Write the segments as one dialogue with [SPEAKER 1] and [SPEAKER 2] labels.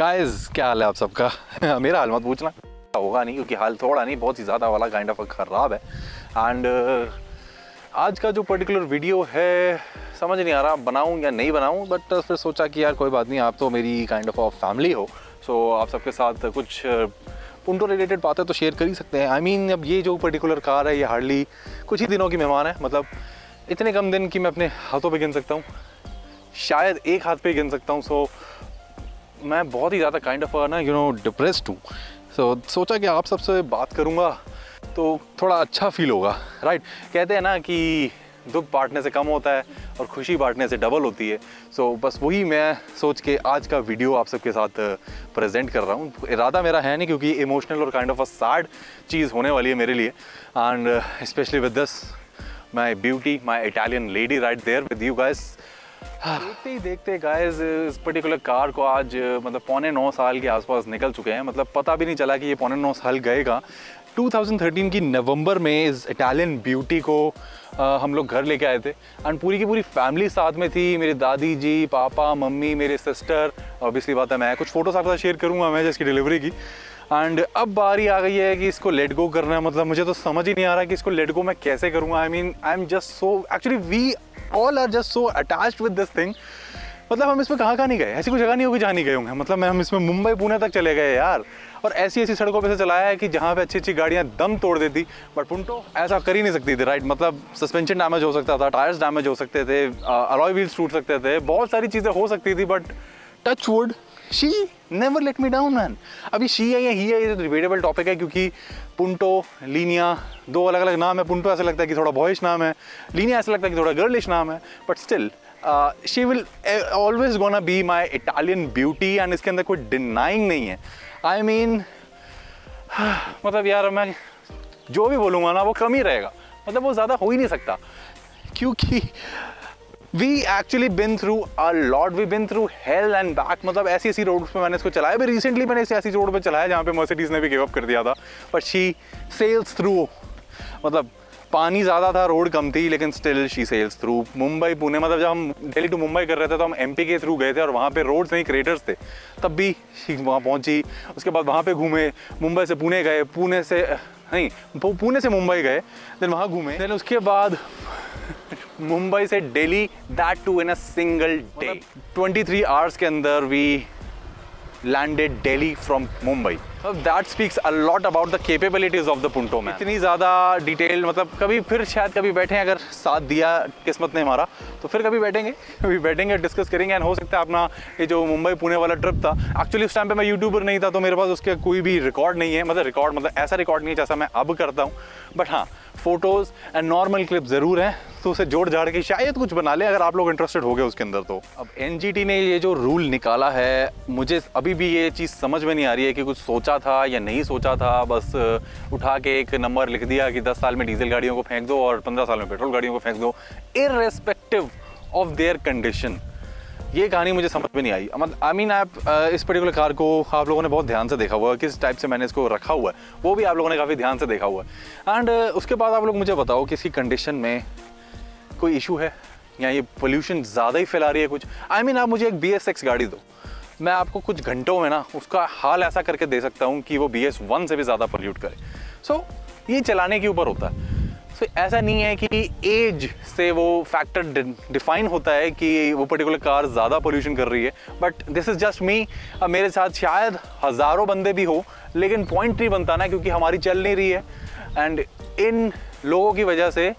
[SPEAKER 1] Guys क्या हाल है आप सबका मेरा हाल मत पूछना, होगा नहीं क्योंकि हाल थोड़ा नहीं बहुत ही ज़्यादा वाला काइंड ऑफ ख़राब है। एंड आज का जो पर्टिकुलर वीडियो है समझ नहीं आ रहा बनाऊं या नहीं बनाऊं, बट फिर सोचा कि यार कोई बात नहीं, आप तो मेरी काइंड ऑफ फैमिली हो, सो आप सबके साथ कुछ पुंटो रिलेटेड बातें तो शेयर कर ही सकते हैं। आई मीन अब ये जो पर्टिकुलर कार है ये हार्डली कुछ ही दिनों की मेहमान है, मतलब इतने कम दिन कि मैं अपने हाथों पे गिन सकता हूँ, शायद एक हाथ पे गिन सकता हूँ। सो मैं बहुत ही ज़्यादा काइंड ऑफ ना डिप्रेस्ड हूँ। सो सोचा कि आप सबसे बात करूँगा तो थोड़ा अच्छा फील होगा, राइट। कहते हैं ना कि दुख बांटने से कम होता है और खुशी बांटने से डबल होती है। सो बस वही मैं सोच के आज का वीडियो आप सबके साथ प्रेजेंट कर रहा हूँ। इरादा मेरा है नहीं क्योंकि इमोशनल और काइंड ऑफ अ सैड चीज़ होने वाली है मेरे लिए, and specially with this my beauty, my Italian lady right there with you guys. देखते ही देखते गाइस इस पर्टिकुलर कार को आज मतलब 8.25 साल के आसपास निकल चुके हैं, मतलब पता भी नहीं चला कि ये 8.25 साल गएगा। 2013 की नवंबर में इस इटालियन ब्यूटी को हम लोग घर लेके आए थे एंड पूरी की पूरी फैमिली साथ में थी। मेरी दादी जी, पापा, मम्मी, मेरे सिस्टर, ऑब्वियसली बात है मैं कुछ फोटोज आपके साथ शेयर करूँगा मैं जिसकी डिलीवरी की। एंड अब बारी आ गई है कि इसको लेट गो करना है। मतलब मुझे तो समझ ही नहीं आ रहा कि इसको लेट गो मैं कैसे करूँगा। I mean I am just so actually we all are just so attached with this thing. मतलब हम इसमें कहाँ नहीं गए, ऐसी कोई जगह नहीं होगी जहाँ नहीं गए होंगे। मतलब हम इसमें मुंबई पुणे तक चले गए यार, और ऐसी ऐसी सड़कों पे से चलाया है कि जहाँ पे अच्छी अच्छी गाड़ियाँ दम तोड़ देती, बट पुंटो ऐसा कर ही नहीं सकती थी, राइट। मतलब सस्पेंशन डैमेज हो सकता था, टायर्स डैमेज हो सकते थे, अलॉय व्हील्स टूट सकते थे, बहुत सारी चीज़ें हो सकती थी, but touch wood she never let me down man. अभी शी है या ही है ये डिबेटेबल टॉपिक है क्योंकि पुंटो, लीनिया दो अलग अलग नाम है। पुंटो ऐसा लगता है कि थोड़ा बॉयश नाम है, लीनिया ऐसा लगता है कि थोड़ा गर्लिश नाम है, but still she will always gonna be my Italian beauty and इसके अंदर कोई डिनाइंग नहीं है। आई मीन मतलब यार मैं जो भी बोलूँगा ना वो कम ही रहेगा, मतलब वो ज़्यादा हो ही नहीं सकता क्योंकि we actually been through a lot, we been through hell and back। मतलब ऐसी ऐसी रोड पे मैंने इसको चलाया। अभी रिसेंटली मैंने ऐसी रोड पे चलाया जहाँ पे मर्सिडीज़ ने भी गिव अप कर दिया था, बट शी सेल्स थ्रू। मतलब पानी ज़्यादा था, रोड कम थी, लेकिन still she sales through. Mumbai Pune, मतलब जब हम दिल्ली टू मुंबई कर रहे थे तो हम एमपी के थ्रू गए थे और वहाँ पे रोड्स नहीं क्रेटर्स थे, तब भी शी वहाँ पहुँची। उसके बाद वहाँ पे घूमे, मुंबई से पुणे गए, पुणे से मुंबई गए, देन वहाँ घूमे, देन उसके बाद मुंबई से Delhi, that too in a single day. 23 hours के अंदर we landed Delhi from Mumbai. That speaks a lot about the capabilities of the Punto man. इतनी ज़्यादा डिटेल, मतलब कभी फिर शायद कभी बैठें, अगर साथ दिया किस्मत ने हमारा तो फिर कभी बैठेंगे डिस्कस करेंगे। एंड हो सकता है अपना ये जो मुंबई पुणे वाला ट्रिप था, एक्चुअली उस टाइम पे मैं यूट्यूबर नहीं था तो मेरे पास उसके कोई भी रिकॉर्ड नहीं है, मतलब ऐसा रिकॉर्ड नहीं है जैसा मैं अब करता हूँ, बट हाँ फोटोज़ एंड नॉर्मल क्लिप ज़रूर हैं, तो उसे जोड़ जाड़ के शायद कुछ बना ले अगर आप लोग इंटरेस्टेड हो गए उसके अंदर। तो अब एनजीटी ने ये जो रूल निकाला है, मुझे अभी भी ये चीज़ समझ में नहीं आ रही है कि कुछ सोचा था या नहीं सोचा था, बस उठा के एक नंबर लिख दिया कि 10 साल में डीजल गाड़ियों को फेंक दो और 15 साल में पेट्रोल गाड़ियों को फेंक दो, इर्रेस्पेक्टिव ऑफ देयर कंडीशन। ये कहानी मुझे समझ में नहीं आई। मतलब आई मीन आप इस पर्टिकुलर कार को आप लोगों ने बहुत ध्यान से देखा हुआ है, किस टाइप से मैंने इसको रखा हुआ है वो भी आप लोगों ने काफ़ी ध्यान से देखा हुआ है। एंड उसके बाद आप लोग मुझे बताओ कि इसकी कंडीशन में कोई इशू है या ये पोल्यूशन ज़्यादा ही फैला रही है कुछ। आई मीन आप मुझे एक BS6 गाड़ी दो, मैं आपको कुछ घंटों में ना उसका हाल ऐसा करके दे सकता हूँ कि वो BS1 से भी ज़्यादा पोल्यूट करे। सो ये चलाने के ऊपर होता है। तो ऐसा नहीं है कि एज से वो फैक्टर डिफाइन होता है कि वो पर्टिकुलर कार ज़्यादा पोल्यूशन कर रही है, बट दिस इज़ जस्ट मी। अब मेरे साथ शायद हज़ारों बंदे भी हो, लेकिन पॉइंट नहीं बनता ना क्योंकि हमारी चल नहीं रही है। एंड इन लोगों की वजह से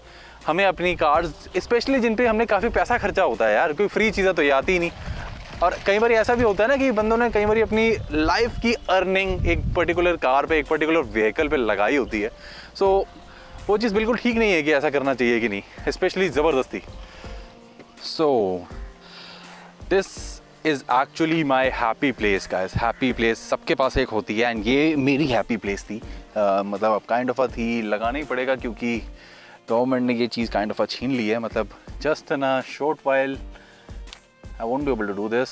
[SPEAKER 1] हमें अपनी कार्स, स्पेशली जिन पे हमने काफ़ी पैसा खर्चा होता है यार, कोई फ्री चीज़ें तो ये आती ही नहीं। और कई बार ऐसा भी होता है ना कि बंदों ने कई बार अपनी लाइफ की अर्निंग एक पर्टिकुलर कार पे, एक पर्टिकुलर व्हीकल पे लगाई होती है। सो वो चीज़ बिल्कुल ठीक नहीं है कि ऐसा करना चाहिए कि नहीं, स्पेशली ज़बरदस्ती। So this is actually my happy place guys. Happy place सबके पास एक होती है एंड ये मेरी हैप्पी प्लेस थी। मतलब अब काइंड ऑफ थी, लगाना ही पड़ेगा क्योंकि गवर्नमेंट ने ये चीज़ काइंड ऑफ छीन ली है। मतलब just in a short while I won't be able to do this,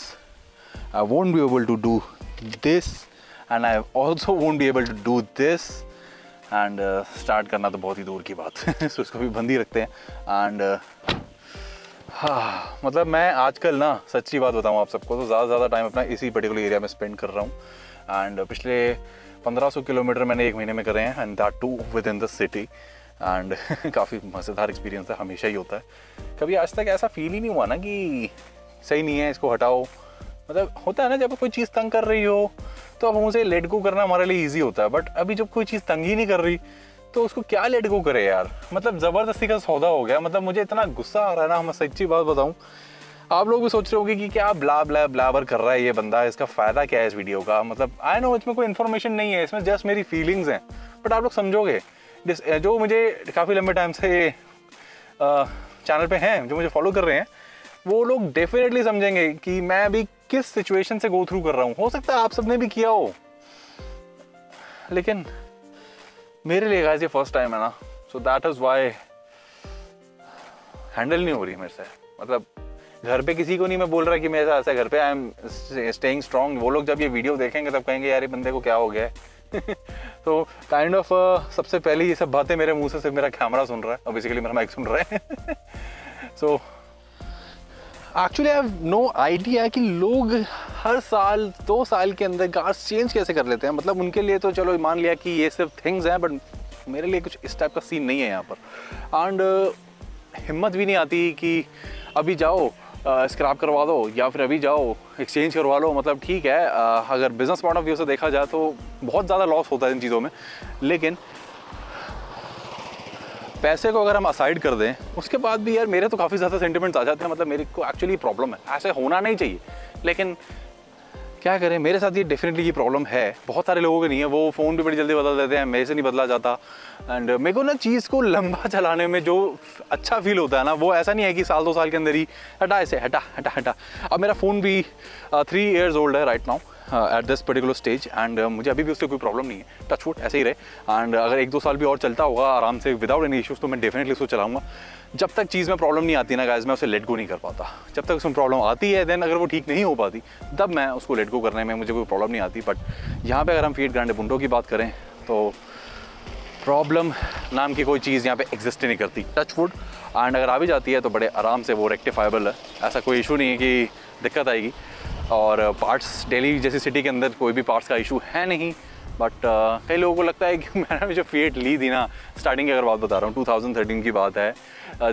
[SPEAKER 1] I won't be able to do this, and I also won't be able to do this, and start करना तो बहुत ही दूर की बात है। सो इसको भी बंद ही रखते हैं। एंड हाँ, मतलब मैं आजकल ना सच्ची बात बताऊँ आप सबको तो ज़्यादा टाइम अपना इसी पर्टिकुलर एरिया में स्पेंड कर रहा हूँ। एंड पिछले 1500 किलोमीटर मैंने एक महीने में करे हैं, and that too within the city. And काफ़ी मज़ेदार एक्सपीरियंस है, हमेशा ही होता है। कभी आज तक ऐसा फील ही नहीं हुआ ना कि सही नहीं है, इसको हटाओ। मतलब होता है ना, जब कोई चीज़ तंग कर रही हो तो अब उसे लेट गो करना हमारे लिए ईजी होता है, बट अभी जब कोई चीज़ तंग ही नहीं कर रही तो उसको क्या लेट गो करे यार। मतलब ज़बरदस्ती का सौदा हो गया। मतलब मुझे इतना गुस्सा आ रहा है ना, मैं सच्ची बात बताऊं, आप लोग भी सोच रहे होंगे कि क्या ब्लाबर कर रहा है ये बंदा, इसका फ़ायदा क्या है इस वीडियो का। मतलब आई नो इसमें कोई इन्फॉर्मेशन नहीं है, इसमें जस्ट मेरी फीलिंग्स हैं, बट आप लोग समझोगे। जो मुझे काफ़ी लंबे टाइम से चैनल पे हैं, जो मुझे फॉलो कर रहे हैं, वो लोग डेफिनेटली समझेंगे कि मैं अभी किस सिचुएशन से गो थ्रू कर रहा हूँ। हो सकता है आप सबने भी किया हो, लेकिन मेरे लिए गाइस ये फर्स्ट टाइम है ना, so that is why handle नहीं हो रही मेरे से। मतलब घर पे किसी को नहीं मैं बोल रहा कि मेरे ऐसा घर पे आई एम स्टेइंग स्ट्रॉन्ग। वो लोग जब ये वीडियो देखेंगे तब कहेंगे यार ये बंदे को क्या हो गया है। तो काइंड ऑफ सबसे पहले ये सब बातें मेरे मुंह से सिर्फ मेरा कैमरा सुन रहा है और बेसिकली मेरा माइक सुन रहा है। So actually I have no idea कि लोग हर साल 2 साल के अंदर कार्स चेंज कैसे कर लेते हैं। मतलब उनके लिए तो चलो मान लिया कि ये सिर्फ थिंग्स हैं, बट मेरे लिए कुछ इस टाइप का सीन नहीं है यहाँ पर। एंड हिम्मत भी नहीं आती कि अभी जाओ स्क्रैप करवा दो या फिर अभी जाओ एक्सचेंज करवा लो। मतलब ठीक है, अगर बिजनेस पॉइंट ऑफ व्यू से देखा जाए तो बहुत ज़्यादा लॉस होता है इन चीज़ों में, लेकिन पैसे को अगर हम असाइड कर दें उसके बाद भी यार मेरे तो काफ़ी ज़्यादा सेंटिमेंट्स आ जाते हैं। मतलब मेरे को एक्चुअली प्रॉब्लम है, ऐसे होना नहीं चाहिए, लेकिन क्या करें, मेरे साथ ये डेफिनेटली ये प्रॉब्लम है। बहुत सारे लोगों के नहीं है, वो फ़ोन भी बड़ी जल्दी बदल देते हैं, मेरे से नहीं बदला जाता। एंड मेरे को ना चीज़ को लंबा चलाने में जो अच्छा फील होता है ना, वो ऐसा नहीं है कि साल 2 साल के अंदर ही हटा इसे हटा। अब मेरा फ़ोन भी 3 years ओल्ड है right now at this particular stage, and मुझे अभी भी उससे कोई प्रॉब्लम नहीं है, टच वुड ऐसे ही रहे। एंड अगर 1-2 साल भी और चलता होगा आराम से विदाउट एनी इश्यूज़ तो मैं डेफिनेटली उसको चलाऊँगा। जब तक चीज़ में प्रॉब्लम नहीं आती ना गाइस, मैं उसे लेट गो नहीं कर पाता। जब तक उसमें प्रॉब्लम आती है, देन अगर वो ठीक नहीं हो पाती तब मैं उसको लेट गो करने में मुझे कोई प्रॉब्लम नहीं आती। बट यहाँ पे अगर हम फिएट ग्रैंडे पुंटो की बात करें तो प्रॉब्लम नाम की कोई चीज़ यहाँ पे एग्जिस्ट ही नहीं करती, टच वुड। एंड अगर आ भी जाती है तो बड़े आराम से वो रेक्टिफाइबल है, ऐसा कोई इशू नहीं है कि दिक्कत आएगी। और पार्ट्स दिल्ली जैसी सिटी के अंदर कोई भी पार्ट्स का इशू है नहीं। बट कई लोगों को लगता है कि मैंने जो फिएट ली थी ना, स्टार्टिंग की अगर बात बता रहा हूँ 2013 की बात है,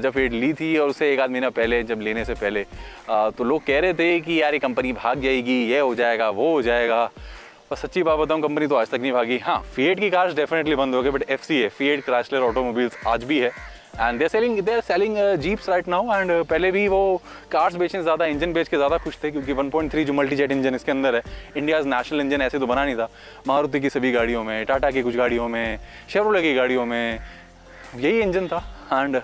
[SPEAKER 1] जब फिएट ली थी और उससे 1 आध महीना पहले जब लेने से पहले तो लोग कह रहे थे कि यार ये कंपनी भाग जाएगी, ये हो जाएगा वो हो जाएगा। पर सच्ची बात बताऊँ, कंपनी तो आज तक नहीं भागी। हाँ, फिएट की कार्स डेफिनेटली बंद हो गए, but FCA Fiat Chrysler automobiles आज भी है, and they are selling jeeps right now. And पहले भी वो कार्स बेचने ज़्यादा इंजन बेच के ज़्यादा खुश थे, क्योंकि 1.3 जो मल्टी जेट इंजन इसके अंदर है, इंडियाज़ नेशनल इंजन ऐसे तो बना नहीं था। मारुति की सभी गाड़ियों में, टाटा की कुछ गाड़ियों में, शेवरोले की गाड़ियों में यही इंजन था। एंड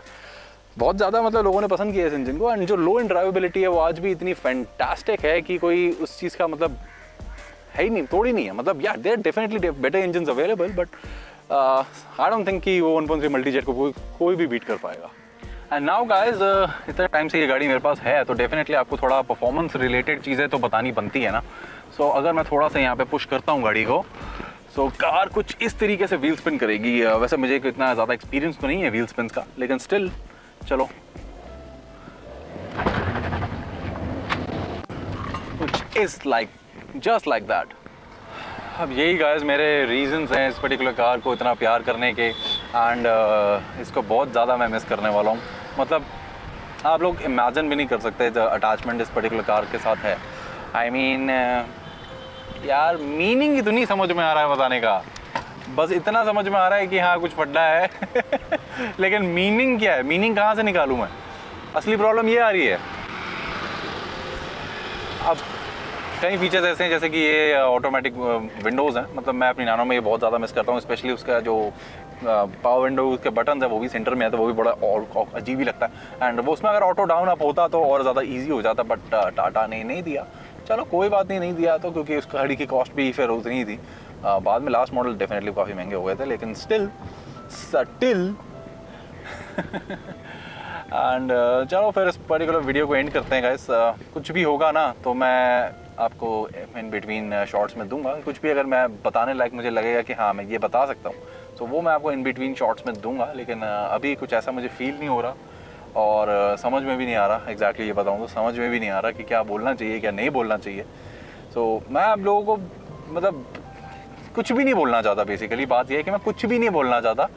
[SPEAKER 1] बहुत ज़्यादा मतलब लोगों ने पसंद किया इस इंजन को। एंड जो लो इन ड्राइवेबिलिटी है वो आज भी इतनी फैंटास्टिक है कि कोई उस चीज़ का मतलब है ही नहीं, तोड़ ही नहीं है। मतलब यार there definitely better engine available, but I don't think कि वो 1.3 मल्टी जेट को कोई भी बीट कर पाएगा। एंड नाउ गाइज, इतना टाइम से ये गाड़ी मेरे पास है तो डेफिनेटली आपको थोड़ा परफॉर्मेंस रिलेटेड चीज़ें तो बतानी बनती है ना। सो अगर मैं थोड़ा सा यहाँ पे पुश करता हूँ गाड़ी को, सो कार कुछ इस तरीके से व्हील स्पिन करेगी। वैसे मुझे इतना ज़्यादा एक्सपीरियंस तो नहीं है व्हील स्पिन का, लेकिन स्टिल चलो कुछ इस लाइक जस्ट लाइक दैट। अब यही गाइस मेरे रीजंस हैं इस पर्टिकुलर कार को इतना प्यार करने के। एंड इसको बहुत ज़्यादा मैं मिस करने वाला हूँ। मतलब आप लोग इमेजिन भी नहीं कर सकते जो अटैचमेंट इस पर्टिकुलर कार के साथ है। आई मीन यार मीनिंग ही तो नहीं समझ में आ रहा है बताने का, बस इतना समझ में आ रहा है कि हाँ कुछ फड्डा है। लेकिन मीनिंग क्या है, मीनिंग कहाँ से निकालूँ मैं? असली प्रॉब्लम ये आ रही है। अब कई फीचर्स ऐसे हैं जैसे कि ये ऑटोमेटिक विंडोज़ हैं। मतलब मैं अपनी नानों में ये बहुत ज़्यादा मिस करता हूँ, स्पेशली उसका जो पावर विंडो के बटन है वो भी सेंटर में है, तो वो भी बड़ा और अजीब ही लगता है। एंड वो उसमें अगर ऑटो डाउन अप होता तो और ज़्यादा ईजी हो जाता, बट टाटा ने नहीं दिया। चलो कोई बात नहीं दिया तो, क्योंकि उस गाड़ी की कॉस्ट भी फिर उतनी ही थी। बाद में लास्ट मॉडल डेफिनेटली काफ़ी महंगे हो गए थे, लेकिन स्टिल एंड चलो फिर इस पर्टिकुलर वीडियो को एंड करते हैं गाइस। कुछ भी होगा ना तो मैं आपको इन बिटवीन शॉर्ट्स में दूंगा। कुछ भी अगर मैं बताने लायक मुझे लगेगा कि हाँ मैं ये बता सकता हूँ, तो वो मैं आपको इन बिटवीन शॉर्ट्स में दूंगा। लेकिन अभी कुछ ऐसा मुझे फील नहीं हो रहा। और समझ में भी नहीं आ रहा एग्जैक्टली, ये बताऊँ तो समझ में भी नहीं आ रहा कि क्या बोलना चाहिए क्या नहीं बोलना चाहिए। सो मैं आप लोगों को मतलब कुछ भी नहीं बोलना चाहता। बेसिकली बात यह है कि मैं कुछ भी नहीं बोलना चाहता।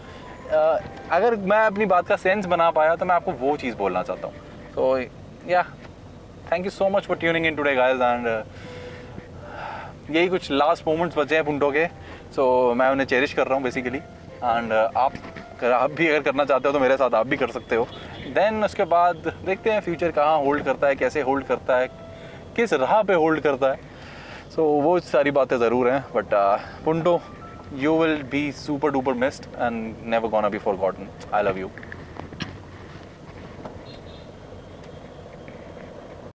[SPEAKER 1] अगर मैं अपनी बात का सेंस बना पाया तो मैं आपको वो चीज़ बोलना चाहता हूँ। सो या thank you so much for tuning in today guys and यही कुछ लास्ट मोमेंट्स बचे हैं पुंटो के। सो मैं उन्हें चेरिश कर रहा हूँ बेसिकली। एंड आप भी अगर करना चाहते हो तो मेरे साथ आप भी कर सकते हो। देन उसके बाद देखते हैं फ्यूचर कहाँ होल्ड करता है, कैसे होल्ड करता है, किस राह पे होल्ड करता है। सो वो सारी बातें ज़रूर हैं। But Punto, you will be super duper missed and never gonna be forgotten. I love you.